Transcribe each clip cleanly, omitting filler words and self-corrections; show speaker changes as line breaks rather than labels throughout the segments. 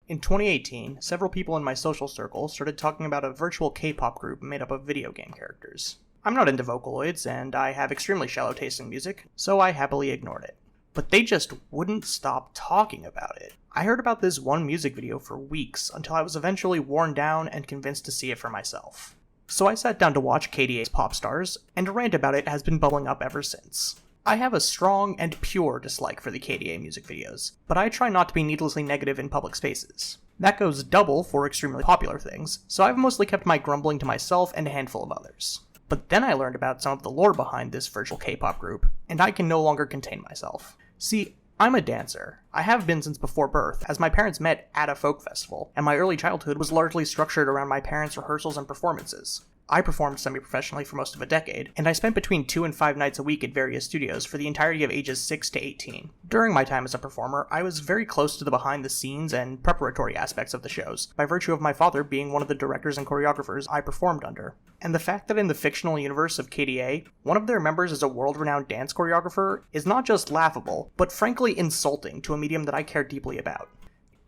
In 2018, several people in my social circle started talking about a virtual K-pop group made up of video game characters. I'm not into Vocaloids, and I have extremely shallow taste in music, so I happily ignored it. But they just wouldn't stop talking about it. I heard about this one music video for weeks until I was eventually worn down and convinced to see it for myself. So I sat down to watch KDA's Pop Stars, and a rant about it has been bubbling up ever since. I have a strong and pure dislike for the KDA music videos, but I try not to be needlessly negative in public spaces. That goes double for extremely popular things, so I've mostly kept my grumbling to myself and a handful of others. But then I learned about some of the lore behind this virtual K-pop group, and I can no longer contain myself. See, I'm a dancer. I have been since before birth, as my parents met at a folk festival, and my early childhood was largely structured around my parents' rehearsals and performances. I performed semi-professionally for most of a decade, and I spent between 2 and 5 nights a week at various studios for the entirety of ages 6 to 18. During my time as a performer, I was very close to the behind-the-scenes and preparatory aspects of the shows, by virtue of my father being one of the directors and choreographers I performed under. And the fact that in the fictional universe of KDA, one of their members is a world-renowned dance choreographer is not just laughable, but frankly insulting to a medium that I care deeply about.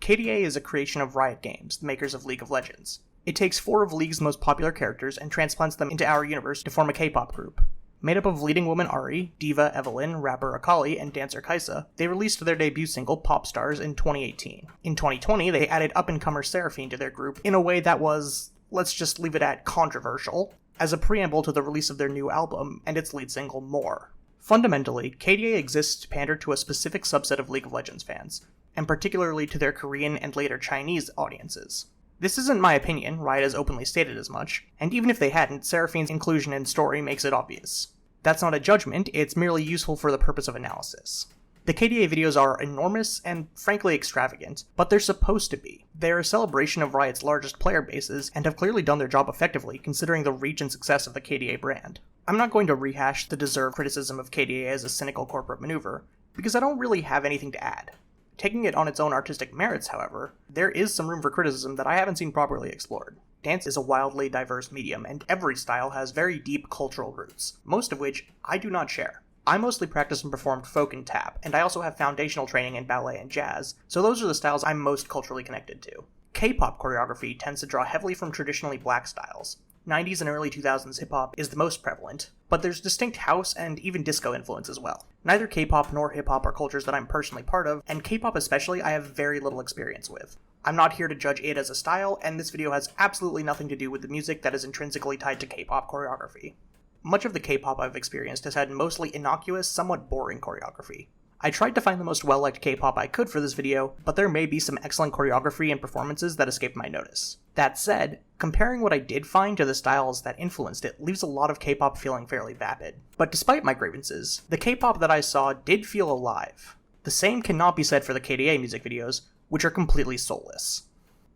KDA is a creation of Riot Games, the makers of League of Legends. It takes 4 of League's most popular characters and transplants them into our universe to form a K-pop group. Made up of leading woman Ari, diva Evelyn, rapper Akali, and dancer Kaisa, they released their debut single, Pop Stars, in 2018. In 2020, they added up-and-comer Seraphine to their group in a way that was, let's just leave it at controversial, as a preamble to the release of their new album and its lead single, More. Fundamentally, KDA exists to pander to a specific subset of League of Legends fans, and particularly to their Korean and later Chinese audiences. This isn't my opinion, Riot has openly stated as much, and even if they hadn't, Seraphine's inclusion in story makes it obvious. That's not a judgment, it's merely useful for the purpose of analysis. The KDA videos are enormous and frankly extravagant, but they're supposed to be. They're a celebration of Riot's largest player bases, and have clearly done their job effectively considering the reach and success of the KDA brand. I'm not going to rehash the deserved criticism of KDA as a cynical corporate maneuver, because I don't really have anything to add. Taking it on its own artistic merits, however, there is some room for criticism that I haven't seen properly explored. Dance is a wildly diverse medium, and every style has very deep cultural roots, most of which I do not share. I mostly practice and performed folk and tap, and I also have foundational training in ballet and jazz, so those are the styles I'm most culturally connected to. K-pop choreography tends to draw heavily from traditionally black styles. 90s and early 2000s hip-hop is the most prevalent, but there's distinct house and even disco influence as well. Neither K-pop nor hip-hop are cultures that I'm personally part of, and K-pop especially I have very little experience with. I'm not here to judge it as a style, and this video has absolutely nothing to do with the music that is intrinsically tied to K-pop choreography. Much of the K-pop I've experienced has had mostly innocuous, somewhat boring choreography. I tried to find the most well-liked K-pop I could for this video, but there may be some excellent choreography and performances that escaped my notice. That said, comparing what I did find to the styles that influenced it leaves a lot of K-pop feeling fairly vapid. But despite my grievances, the K-pop that I saw did feel alive. The same cannot be said for the KDA music videos, which are completely soulless.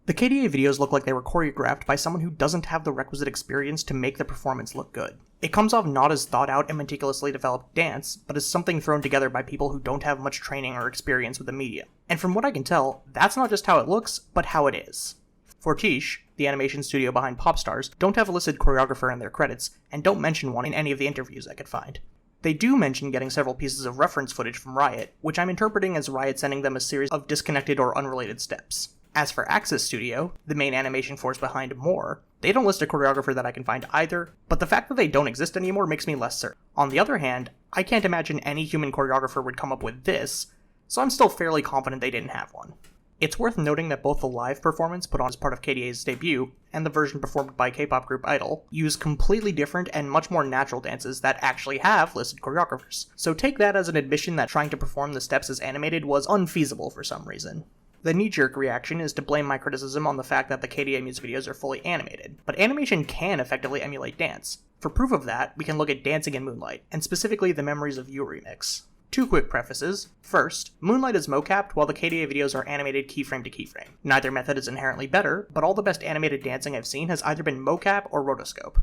The KDA videos look like they were choreographed by someone who doesn't have the requisite experience to make the performance look good. It comes off not as thought out and meticulously developed dance, but as something thrown together by people who don't have much training or experience with the media. And from what I can tell, that's not just how it looks, but how it is. Fortiche, the animation studio behind Pop Stars, don't have a listed choreographer in their credits, and don't mention one in any of the interviews I could find. They do mention getting several pieces of reference footage from Riot, which I'm interpreting as Riot sending them a series of disconnected or unrelated steps. As for Axis Studio, the main animation force behind More, they don't list a choreographer that I can find either, but the fact that they don't exist anymore makes me less certain. On the other hand, I can't imagine any human choreographer would come up with this, so I'm still fairly confident they didn't have one. It's worth noting that both the live performance put on as part of KDA's debut, and the version performed by K-pop group Idol, use completely different and much more natural dances that actually have listed choreographers. So take that as an admission that trying to perform the steps as animated was unfeasible for some reason. The knee-jerk reaction is to blame my criticism on the fact that the KDA music videos are fully animated, but animation can effectively emulate dance. For proof of that, we can look at Dancing in Moonlight, and specifically the Memories of You remix. 2 quick prefaces. First, Moonlight is mocapped while the KDA videos are animated keyframe to keyframe. Neither method is inherently better, but all the best animated dancing I've seen has either been mocap or rotoscope.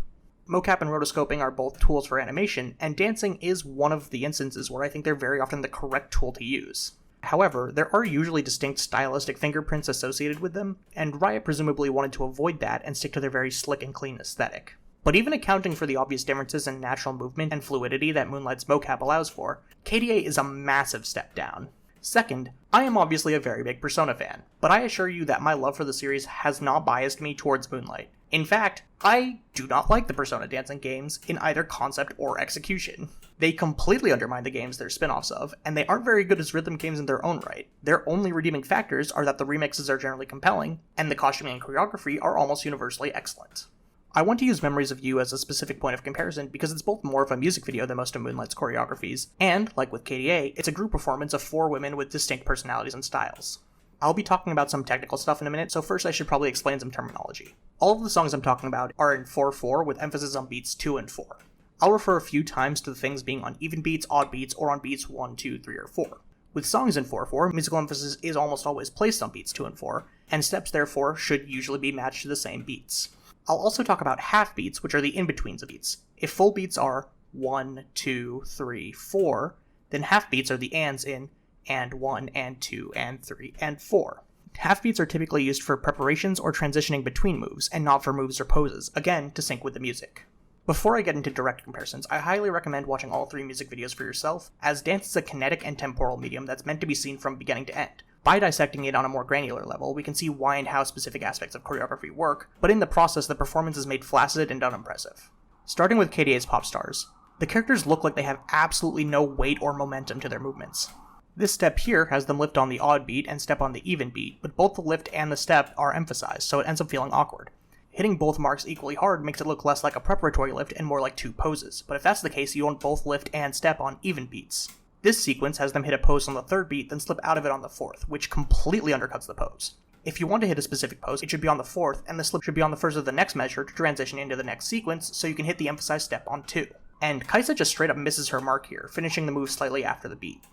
Mocap and rotoscoping are both tools for animation, and dancing is one of the instances where I think they're very often the correct tool to use. However, there are usually distinct stylistic fingerprints associated with them, and Riot presumably wanted to avoid that and stick to their very slick and clean aesthetic. But even accounting for the obvious differences in natural movement and fluidity that Moonlight's mocap allows for, KDA is a massive step down. Second, I am obviously a very big Persona fan, but I assure you that my love for the series has not biased me towards Moonlight. In fact, I do not like the Persona dancing games in either concept or execution. They completely undermine the games they're spin-offs of, and they aren't very good as rhythm games in their own right. Their only redeeming factors are that the remixes are generally compelling, and the costuming and choreography are almost universally excellent. I want to use Memories of You as a specific point of comparison because it's both more of a music video than most of Moonlight's choreographies, and, like with KDA, it's a group performance of 4 women with distinct personalities and styles. I'll be talking about some technical stuff in a minute, so first I should probably explain some terminology. All of the songs I'm talking about are in 4/4 with emphasis on beats 2 and 4. I'll refer a few times to the things being on even beats, odd beats, or on beats 1, 2, 3, or 4. With songs in 4/4, musical emphasis is almost always placed on beats 2 and 4, and steps therefore should usually be matched to the same beats. I'll also talk about half beats, which are the in-betweens of beats. If full beats are 1, 2, 3, 4, then half beats are the ands in and 1, and 2, and 3, and 4. Half beats are typically used for preparations or transitioning between moves, and not for moves or poses, again, to sync with the music. Before I get into direct comparisons, I highly recommend watching all 3 music videos for yourself, as dance is a kinetic and temporal medium that's meant to be seen from beginning to end. By dissecting it on a more granular level, we can see why and how specific aspects of choreography work, but in the process the performance is made flaccid and unimpressive. Starting with KDA's pop stars, the characters look like they have absolutely no weight or momentum to their movements. This step here has them lift on the odd beat and step on the even beat, but both the lift and the step are emphasized, so it ends up feeling awkward. Hitting both marks equally hard makes it look less like a preparatory lift and more like 2 poses, but if that's the case, you want both lift and step on even beats. This sequence has them hit a pose on the 3rd beat, then slip out of it on the 4th, which completely undercuts the pose. If you want to hit a specific pose, it should be on the 4th, and the slip should be on the 1st of the next measure to transition into the next sequence, so you can hit the emphasized step on 2. And Kaisa just straight up misses her mark here, finishing the move slightly after the beat.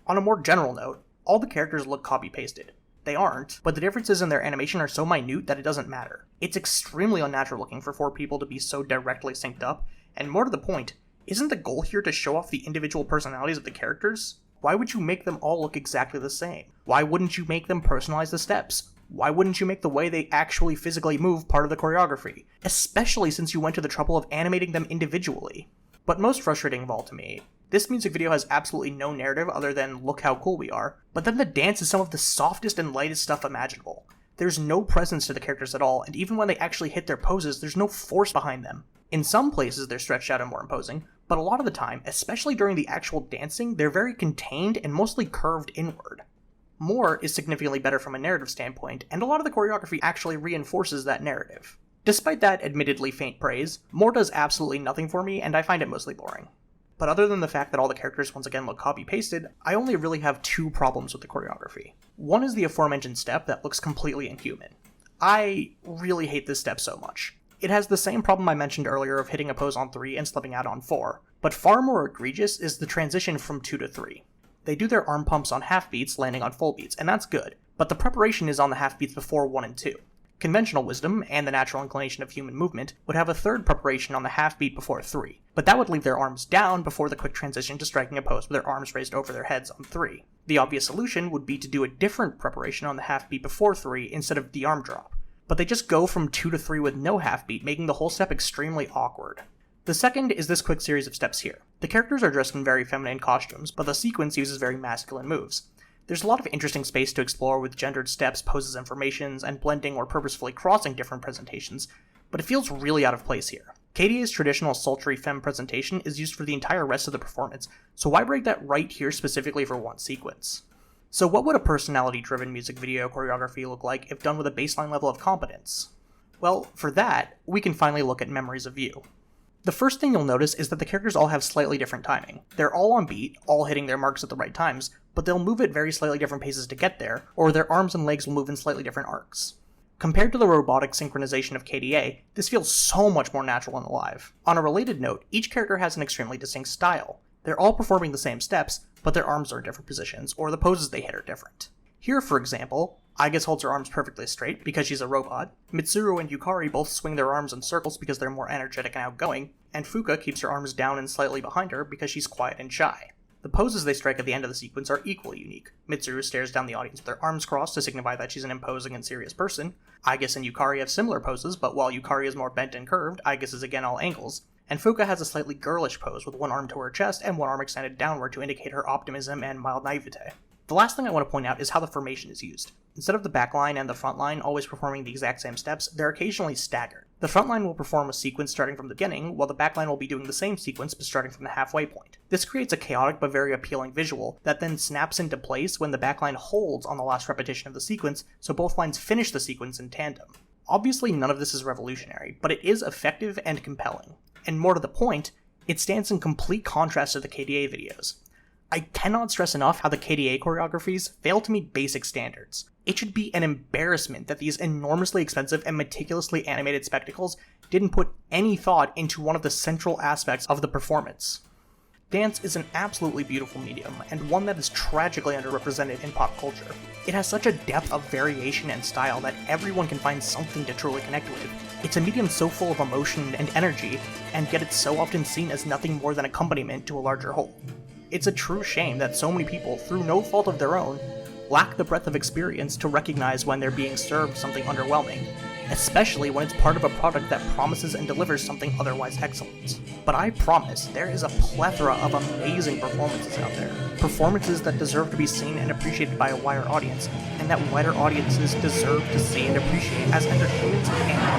On a more general note, all the characters look copy-pasted. They aren't, but the differences in their animation are so minute that it doesn't matter. It's extremely unnatural looking for 4 people to be so directly synced up, and more to the point, isn't the goal here to show off the individual personalities of the characters? Why would you make them all look exactly the same? Why wouldn't you make them personalize the steps? Why wouldn't you make the way they actually physically move part of the choreography? Especially since you went to the trouble of animating them individually. But most frustrating of all to me, this music video has absolutely no narrative other than look how cool we are, but then the dance is some of the softest and lightest stuff imaginable. There's no presence to the characters at all, and even when they actually hit their poses, there's no force behind them. In some places they're stretched out and more imposing, but a lot of the time, especially during the actual dancing, they're very contained and mostly curved inward. More is significantly better from a narrative standpoint, and a lot of the choreography actually reinforces that narrative. Despite that admittedly faint praise, More does absolutely nothing for me, and I find it mostly boring. But other than the fact that all the characters once again look copy-pasted, I only really have 2 problems with the choreography. One is the aforementioned step that looks completely inhuman. I really hate this step so much. It has the same problem I mentioned earlier of hitting a pose on 3 and slipping out on 4, but far more egregious is the transition from 2 to 3. They do their arm pumps on half beats, landing on full beats, and that's good, but the preparation is on the half beats before 1 and 2. Conventional wisdom, and the natural inclination of human movement, would have a 3rd preparation on the half beat before 3, but that would leave their arms down before the quick transition to striking a pose with their arms raised over their heads on 3. The obvious solution would be to do a different preparation on the half beat before 3 instead of the arm drop, but they just go from 2 to 3 with no half beat, making the whole step extremely awkward. The second is this quick series of steps here. The characters are dressed in very feminine costumes, but the sequence uses very masculine moves. There's a lot of interesting space to explore with gendered steps, poses, and formations, and blending or purposefully crossing different presentations, but it feels really out of place here. KDA's traditional sultry femme presentation is used for the entire rest of the performance, so why break that right here specifically for one sequence? So what would a personality-driven music video choreography look like if done with a baseline level of competence? Well, for that, we can finally look at Memories of You. The first thing you'll notice is that the characters all have slightly different timing. They're all on beat, all hitting their marks at the right times, but they'll move at very slightly different paces to get there, or their arms and legs will move in slightly different arcs. Compared to the robotic synchronization of KDA, this feels so much more natural and alive. On a related note, each character has an extremely distinct style. They're all performing the same steps, but their arms are in different positions, or the poses they hit are different. Here, for example, Aigis holds her arms perfectly straight because she's a robot, Mitsuru and Yukari both swing their arms in circles because they're more energetic and outgoing, and Fuka keeps her arms down and slightly behind her because she's quiet and shy. The poses they strike at the end of the sequence are equally unique. Mitsuru stares down the audience with her arms crossed to signify that she's an imposing and serious person. Aigis and Yukari have similar poses, but while Yukari is more bent and curved, Aigis is again all angles. And Fuka has a slightly girlish pose with one arm to her chest and one arm extended downward to indicate her optimism and mild naivete. The last thing I want to point out is how the formation is used. Instead of the back line and the front line always performing the exact same steps, they're occasionally staggered. The front line will perform a sequence starting from the beginning, while the back line will be doing the same sequence but starting from the halfway point. This creates a chaotic but very appealing visual that then snaps into place when the back line holds on the last repetition of the sequence, so both lines finish the sequence in tandem. Obviously, none of this is revolutionary, but it is effective and compelling. And more to the point, it stands in complete contrast to the KDA videos. I cannot stress enough how the KDA choreographies fail to meet basic standards. It should be an embarrassment that these enormously expensive and meticulously animated spectacles didn't put any thought into one of the central aspects of the performance. Dance is an absolutely beautiful medium, and one that is tragically underrepresented in pop culture. It has such a depth of variation and style that everyone can find something to truly connect with. It's a medium so full of emotion and energy, and yet it's so often seen as nothing more than accompaniment to a larger whole. It's a true shame that so many people, through no fault of their own, lack the breadth of experience to recognize when they're being served something underwhelming, especially when it's part of a product that promises and delivers something otherwise excellent. But I promise, there is a plethora of amazing performances out there. Performances that deserve to be seen and appreciated by a wider audience, and that wider audiences deserve to see and appreciate as entertainment and